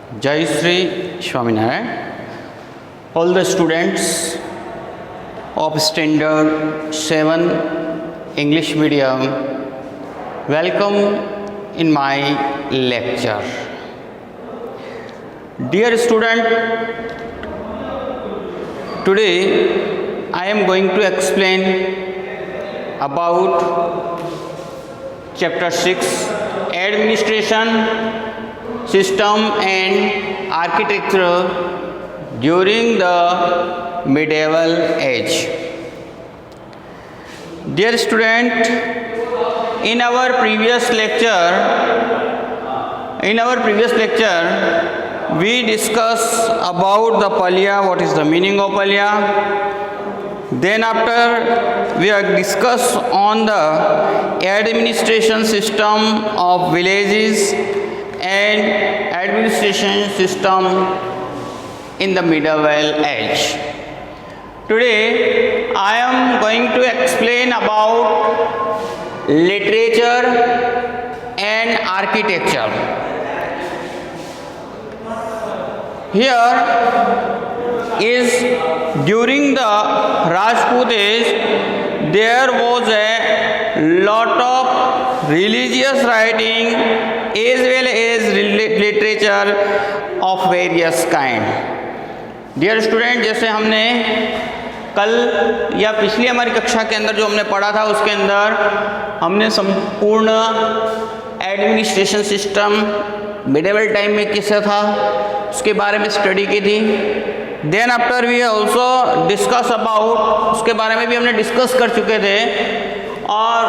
Jai Sri Swaminarayan. All the students of Standard 7 English Medium, welcome in my lecture. Dear student, today I am going to explain about Chapter 6, Administration System and Architecture during the medieval age. Dear student, in our previous lecture, we discussed about the Palya, what is the meaning of Palya. Then after we have discussed on the administration system of villages and administration system in the medieval age. Today I am going to explain about literature and architecture. Here is during the Rajput age there was a lot of religious writing as well as literature of various kind. Dear student, जैसे हमने कल या पिछली हमारी कक्षा के अंदर जो हमने पढ़ा था उसके अंदर हमने संपूर्ण एडमिनिस्ट्रेशन सिस्टम मिडिवल टाइम में कैसा था उसके बारे में स्टडी की थी. Then after we also discuss about, उसके बारे में भी हमने डिस्कस कर चुके थे, और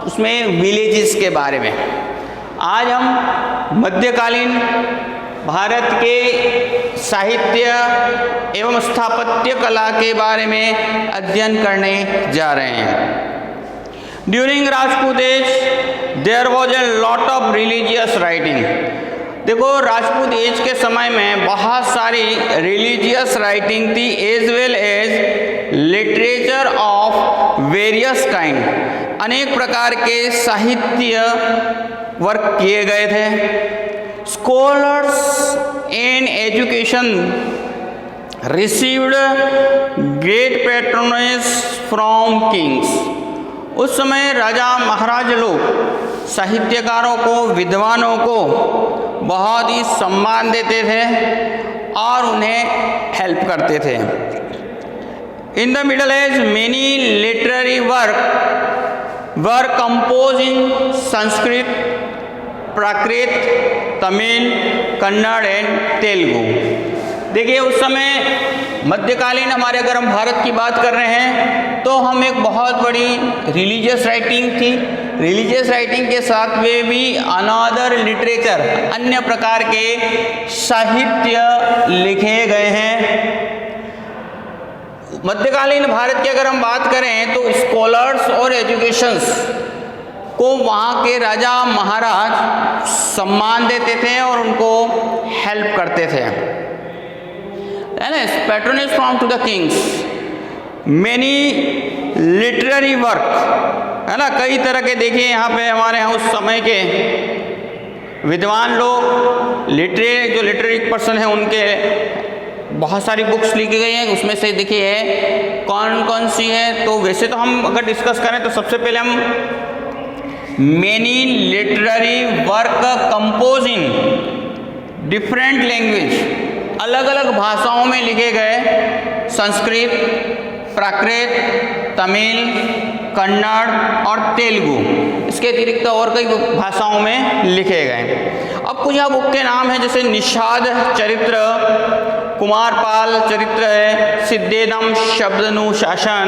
उसमें विलेजेस के बारे में. आज हम मध्यकालीन भारत के साहित्य एवं स्थापत्य कला के बारे में अध्ययन करने जा रहे हैं. During Rajput age there was a lot of religious writing. देखो, राजपूत एज के समय में बहुत सारी रिलीजियस राइटिंग थी as well as literature of various kind. अनेक प्रकार के साहित्य वर्क किए गए थे. Scholars in education received great patronage from kings. उस समय राजा महाराज लोग साहित्यकारों को, विद्वानों को बहुत ही सम्मान देते थे और उन्हें हेल्प करते थे. In the Middle Age, many literary work were composed in Sanskrit, Prakrit, Tamil, Kannada and Telugu. देखिए, उस समय मध्यकालीन हमारे, अगर हम भारत की बात कर रहे हैं तो हम एक बहुत बड़ी रिलीजियस राइटिंग थी. रिलीजियस राइटिंग के साथ में भी अनदर लिटरेचर, अन्य प्रकार के साहित्य लिखे गए हैं. मध्यकालीन भारत की अगर हम बात करें तो स्कॉलर्स और एजुकेशंस को वहाँ के राजा महाराज सम्मान देते थे और उनको हेल्प करते थे. Patronage from to the kings, many literary work, है ना, कई तरह के. देखिए यहाँ पे हमारे यहाँ उस समय के विद्वान लोग, जो लिटरेरी पर्सन हैं, उनके बहुत सारी बुक्स लिखी गई हैं. उसमें से देखिए कौन कौन सी है. तो वैसे तो हम अगर डिस्कस करें तो सबसे पहले हम many literary work composed in different language, अलग अलग भाषाओं में लिखे गए. संस्कृत, प्राकृत, तमिल, कन्नड़ और तेलुगु, इसके अतिरिक्त और कई भाषाओं में लिखे गए. अब कुछ यहाँ बुक के नाम हैं, जैसे निषाद चरित्र, कुमारपाल चरित्र है, सिद्धेदम शब्दनुशासन,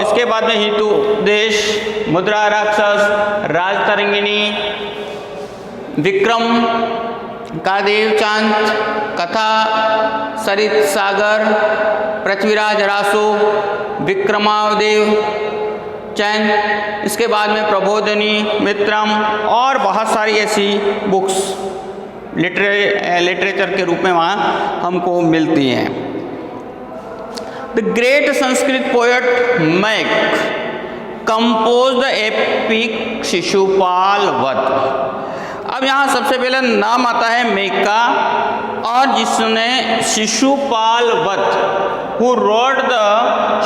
इसके बाद में हितु देश, मुद्रा राक्षस, राजतरंगिणी, विक्रम का देवचांद, कथा, सरित सागर, पृथ्वीराज रासो, विक्रमादेव चैन, इसके बाद में प्रबोधिनी, मित्रम और बहुत सारी ऐसी बुक्स लिटरेचर के रूप में वहाँ हमको मिलती हैं. The great Sanskrit poet Mac composed the epic Shishupal वध. अब अब यहाँ सबसे पहले नाम आता है मेघ का, और जिसने शिशुपाल वध, हु रोड द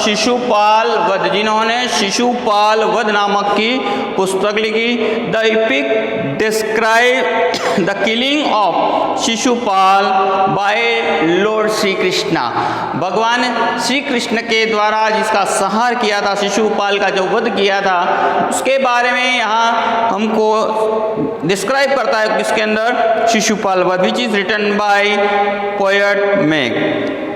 शिशुपाल वध, जिन्होंने शिशुपाल वध नामक की पुस्तक लिखी। The epic describe the killing of Shishupal by lord Shri Krishna, भगवान श्री कृष्ण के द्वारा जिसका संहार किया था, शिशुपाल का जो वध किया था, उसके बारे में यहाँ हमको डिस्क्राइब करता है किसके अंदर, Shishupal Vadh, which is written by poet Megh.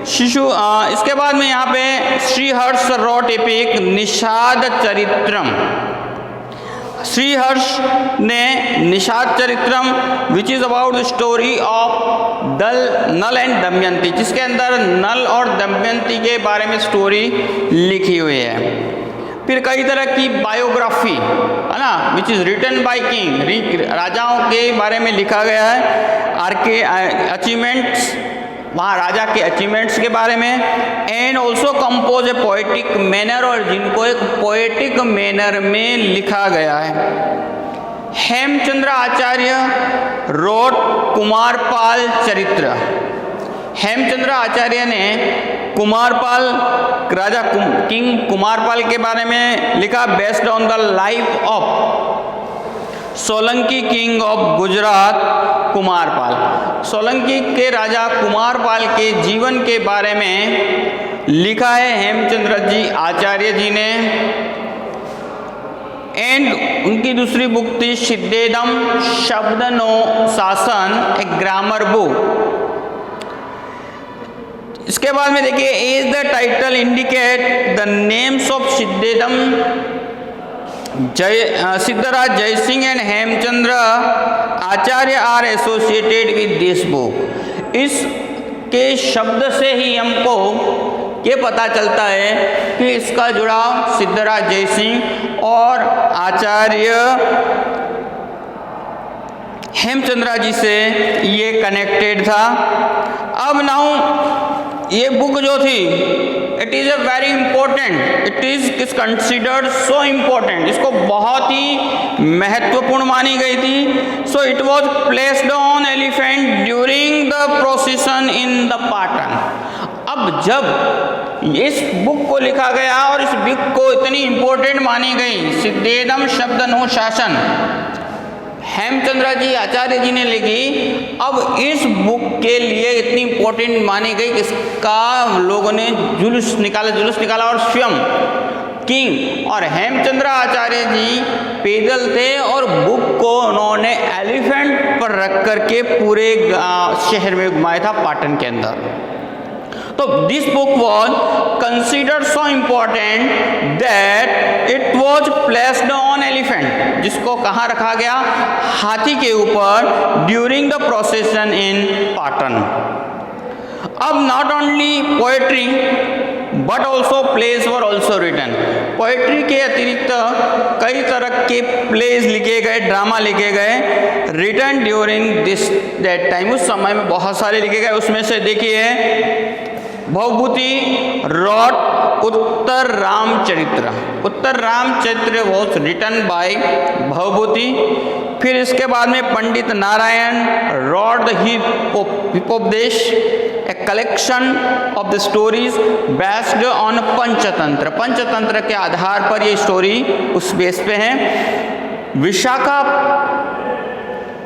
इसके बाद में यहाँ पे श्रीहर्ष रोट एपिक निषाद चरित्रम, श्रीहर्ष ने Nishad Charitram which is about the story of Nal and Damayanti, जिसके अंदर नल और दमयंती के बारे में स्टोरी लिखी हुई है। फिर कई तरह की बायोग्राफी है ना, which is written by king, राजाओं के बारे में लिखा गया है, आर्के अचीवमेंट्स, वहाँ राजा के अचीवमेंट्स के बारे में, and also compose A poetic manner, और जिनको एक पोएटिक मैनर में लिखा गया है। हेमचंद्र आचार्य रोट कुमारपाल चरित्र, हेमचंद्र आचार्य ने कुमारपाल राजा किंग कुमारपाल के बारे में लिखा, based on the life of Solanki king of Gujarat Kumarpal, Solanki के राजा कुमारपाल के जीवन के बारे में लिखा है हेमचंद्र जी आचार्य जी ने। एंड उनकी दूसरी बुक थी सिद्धेदम शब्दनो शासन, एक ग्रामर बुक। इसके बाद में देखिए, as the title indicate the names of Siddhahem Siddharaj Jaysingh and Hemchandra Acharya are associated with this book. इसके शब्द से ही हमको ये पता चलता है कि इसका जुड़ाव सिद्धराज जयसिंह और आचार्य हेमचंद्रा जी से ये कनेक्टेड था। अब नाउ ये बुक जो थी, it is a very important, it is considered so important, इसको बहुत ही महत्वपूर्ण मानी गई थी। So it was placed on elephant during the procession in the Patan. अब जब इस बुक को लिखा गया और इस बुक को इतनी इंपॉर्टेंट मानी गई, सिद्धेदम शब्दनुशासन हेमचंद्र जी आचार्य जी ने लिखी, अब इस बुक के लिए इतनी इंपॉर्टेंट मानी गई कि इसका लोगों ने जुलूस निकाला और स्वयं किंग और हेमचंद्र आचार्य जी पैदल थे और बुक को उन्होंने एलिफेंट पर रख करके पूरे शहर में घुमाया था, पाटन के अंदर। तो this book was considered so important that it was placed on elephant, जिसको कहाँ रखा गया, हाथी के ऊपर, during the procession in Patan. अब not only poetry but also plays were also written, poetry के अतिरिक्त कई तरह के प्लेज लिखे गए, ड्रामा लिखे गए, written during this that time, उस समय में बहुत सारे लिखे गए। उसमें से देखिए, Bhavabhuti wrote Uttar Ramcharitra, Uttar Ramcharitra was written by Bhavabhuti. फिर इसके बाद में Pandit Narayan wrote the Hitopadesh, a collection of the stories based on Panchatantra, Panchatantra के आधार पर ये स्टोरी उस बेस पे है। विशाखा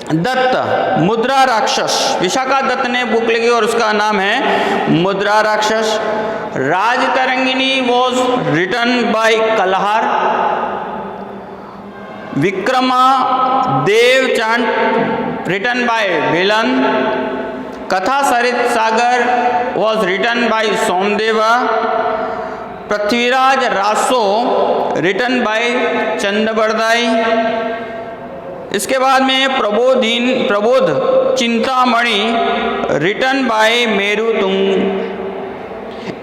दत्त मुद्रा राक्षस, विशाखा दत्त ने बुक लिखी और उसका नाम है Mudra Rakshas. Rajatarangini was written by Kalhan. Vikrama Dev Chand written by Bilhan. Katha Sarit Sagar was written by Somadeva. Prithviraj Raso written by Chandbardai. इसके बाद में प्रबोध चिंतामणि रिटन बाय मेरुतुंग।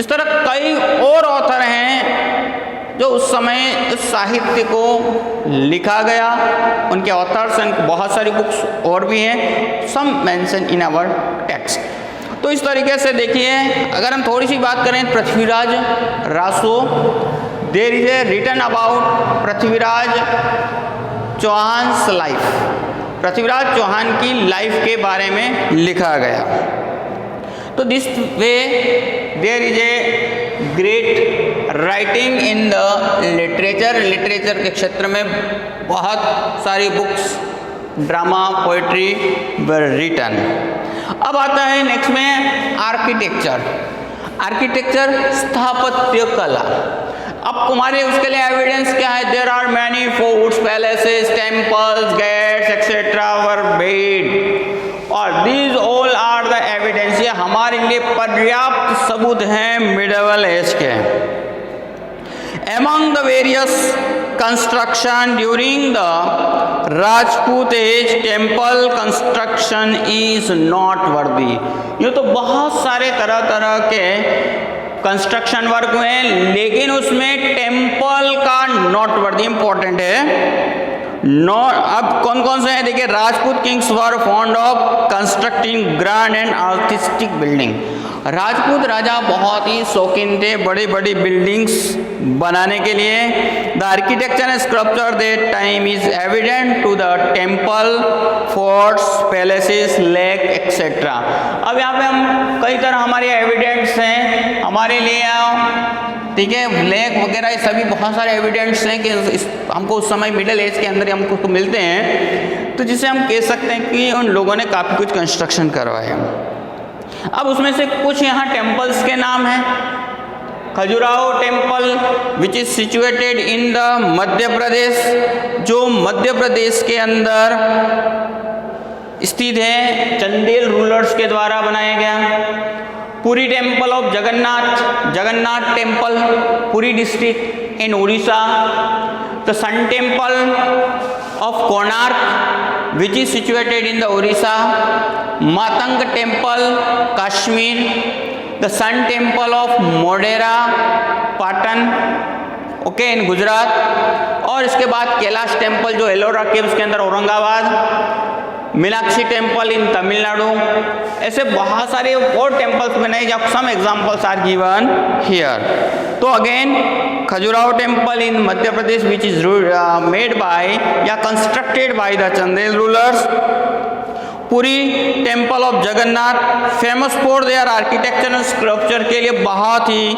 इस तरह कई और ऑथर हैं जो उस समय इस साहित्य को लिखा गया, उनके ऑथर्स एंड बहुत सारी बुक्स और भी हैं, सम मेंशन इन आवर टेक्स्ट। तो इस तरीके से देखिए, अगर हम थोड़ी सी बात करें Prithviraj Raso, there is a written about Prithviraj Chauhan's life, Prithviraj Chauhan की लाइफ के बारे में लिखा गया। तो this way there is a great writing in the literature के क्षेत्र में बहुत सारी books, drama, poetry were written. अब आता है नेक्स्ट में आर्किटेक्चर स्थापत्य कला। अब हमारे उसके लिए एविडेंस क्या है? There are many forts, palaces, temples, gates etcetera were built, और these all are the evidence. ये हमारे लिए पर्याप्त सबूत हैं मिडिवल एज के। Among the various construction during the Rajput age, temple construction is noteworthy। ये तो बहुत सारे तरह के कंस्ट्रक्शन वर्क हुए, लेकिन उसमें टेम्पल का नोटवर्दी इंपॉर्टेंट है। अब कौन कौन से हैं देखिए। Rajput kings were fond of constructing grand and artistic building. Rajput राजा बहुत ही शौकीन थे बड़ी बड़ी बिल्डिंग्स बनाने के लिए। The architecture and sculpture that time is evident to the temple, forts, palaces, lake etcetera. अब यहाँ पे हम कई तरह हमारे एविडेंट्स हैं हमारे लिए, ठीक है, लेक वगैरह ये सभी बहुत सारे एविडेंट्स हैं कि हमको उस समय मिडिल एज के अंदर हमको मिलते हैं, तो जिसे हम कह सकते हैं कि उन लोगों ने काफ़ी कुछ कंस्ट्रक्शन करवाया। अब उसमें से कुछ यहाँ टेम्पल्स के नाम हैं। Khajuraho temple which is situated in the Madhya Pradesh, जो मध्य प्रदेश के अंदर स्थित है, चंदेल रूलर्स के द्वारा बनाया गया। Puri temple of Jagannath temple, Puri district in Orissa. The sun temple of Konark which is situated in the Orissa. Matang temple Kashmir. The sun temple of Modhera Patan, okay, in Gujarat. और इसके बाद कैलाश टेम्पल जो एलोरा केव्स के अंदर औरंगाबाद। Meenakshi temple in Tamil Nadu. ऐसे बहुत सारे और टेम्पल्स बनाए, जब some examples are given here. तो again Khajuraho temple in Madhya Pradesh which is made by या constructed by the Chandel rulers. Puri temple of Jagannath famous for their architecture and sculpture के लिए बहुत ही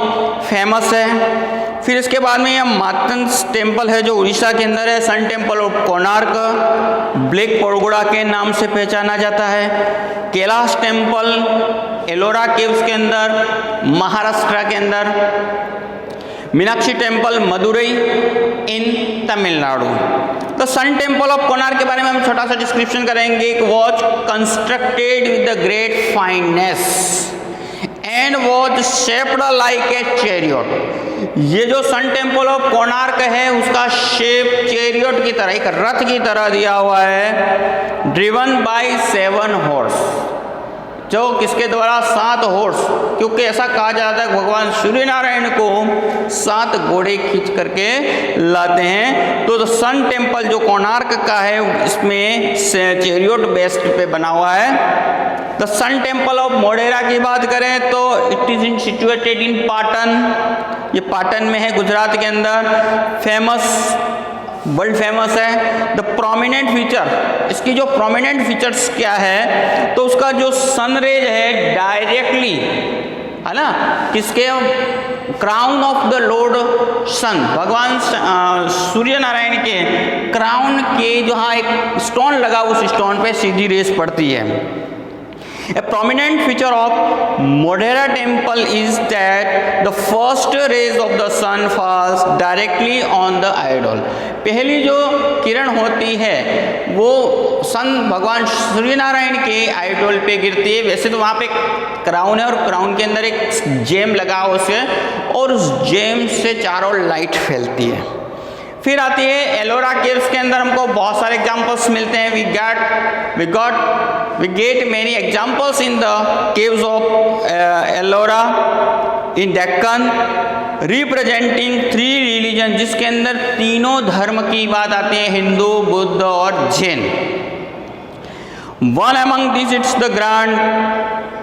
फेमस है। फिर इसके बाद में यह मातन टेम्पल है जो उड़ीसा के अंदर है। Sun temple of Konark black pagoda के नाम से पहचाना जाता है। कैलाश टेम्पल एलोरा केव्स के अंदर महाराष्ट्र के अंदर। मीनाक्षी टेम्पल मदुरई इन तमिलनाडु। तो सन टेम्पल ऑफ कोणार्क के बारे में हम छोटा सा डिस्क्रिप्शन करेंगे। Was constructed with the great fineness and was shaped like a chariot. ये जो सन टेम्पल ऑफ कोणार्क है उसका शेप चैरियट की तरह, एक रथ की तरह दिया हुआ है। ड्रिवन बाय 7 हॉर्स, जो किसके द्वारा 7 हॉर्स, क्योंकि ऐसा कहा जाता है भगवान सूर्य नारायण को 7 घोड़े खींच करके लाते हैं। तो सन टेम्पल जो कोणार्क का है इसमें चैरियट बेस्ड पे बना हुआ है। The sun temple of Modhera की बात करें तो it is in situated in Patan, ये पाटन में है गुजरात के अंदर। फेमस, वर्ल्ड फेमस है। द प्रोमिनेंट फीचर, इसकी जो प्रोमिनेंट फीचर्स क्या है, तो उसका जो सनरेज है डायरेक्टली, है ना, किसके, क्राउन ऑफ द लॉर्ड सन, भगवान सूर्य नारायण के क्राउन के जहाँ एक स्टोन लगा उस स्टोन पे सीधी रेस पड़ती है। A prominent feature of Modhera temple is that the first rays of the sun falls directly on the idol। पहली जो किरण होती है वो सन भगवान सूर्य नारायण के आइडल पे गिरती है। वैसे तो वहाँ पे क्राउन है और क्राउन के अंदर एक जेम लगा हो उसे, और उस जेम से चारों लाइट फैलती है। फिर आती है एलोरा केव्स के अंदर हमको बहुत सारे एग्जांपल्स मिलते हैं। We get many examples in the caves of Ellora in Deccan representing 3 religion, जिसके अंदर तीनों धर्म की बात आती है, हिंदू, बुद्ध और Jain. One among this it's the grand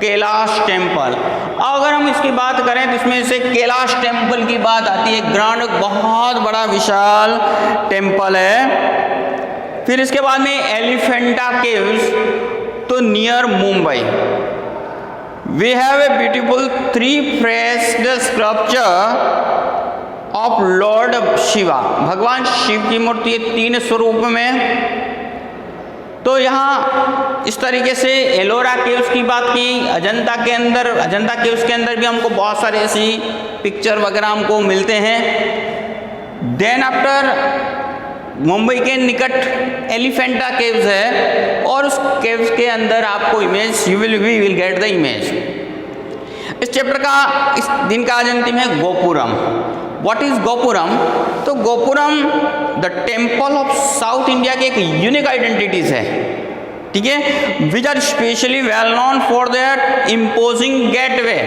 Kailash temple. अगर हम इसकी बात करें तो इसमें से कैलाश टेम्पल की बात आती है। ग्रैंड बहुत बड़ा विशाल टेम्पल है। फिर इसके बाद में एलिफेंटा केव्स, तो near Mumbai we have a beautiful 3-faced sculpture of lord Shiva, भगवान शिव की मूर्ति 3 स्वरूप में। तो यहाँ इस तरीके से एलोरा केव्स की बात की, अजंता केव्स के अंदर भी हमको बहुत सारे ऐसी पिक्चर वगैरह हमको मिलते हैं। देन आफ्टर मुंबई के निकट एलिफेंटा केव्स है, और उस केव्स के अंदर आपको image we will get the image. इस चैप्टर का इस दिन का आज अंतिम है गोपुरम। What is gopuram? तो gopuram the temple of south India की एक यूनिक आइडेंटिटीज है, ठीक है, which are specially well known for their imposing gateway.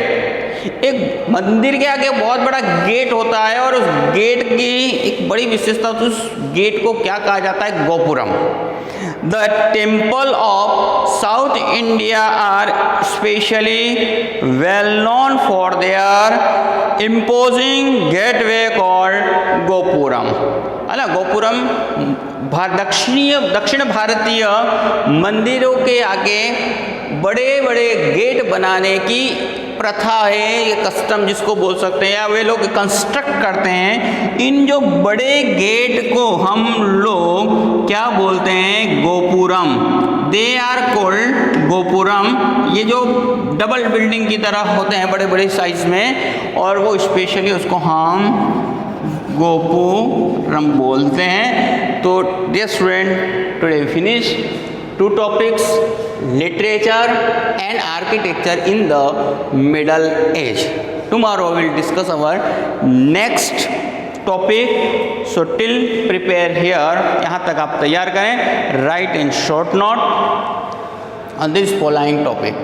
एक मंदिर के आगे बहुत बड़ा गेट होता है, और उस गेट की एक बड़ी विशेषता, तो उस गेट को क्या कहा जाता है? Gopuram. The temple of south India are specially well known for their imposing gateway called gopuram, है ना। गोपुरम दक्षिण भारतीय मंदिरों के आगे बड़े बड़े गेट बनाने की प्रथा है, ये कस्टम जिसको बोल सकते हैं, या वे लोग कंस्ट्रक्ट करते हैं। इन जो बड़े गेट को हम लोग क्या बोलते हैं? Gopuram. They are called gopuram. ये जो डबल बिल्डिंग की तरह होते हैं बड़े बड़े साइज में, और वो स्पेशली उसको हम गोपुरम बोलते हैं। तो dear student, today finish 2 topics, literature and architecture in the Middle Age. Tomorrow we will discuss our next topic. So till prepare here, यहाँ तक आप तैयार करें, write in short note on this following topic.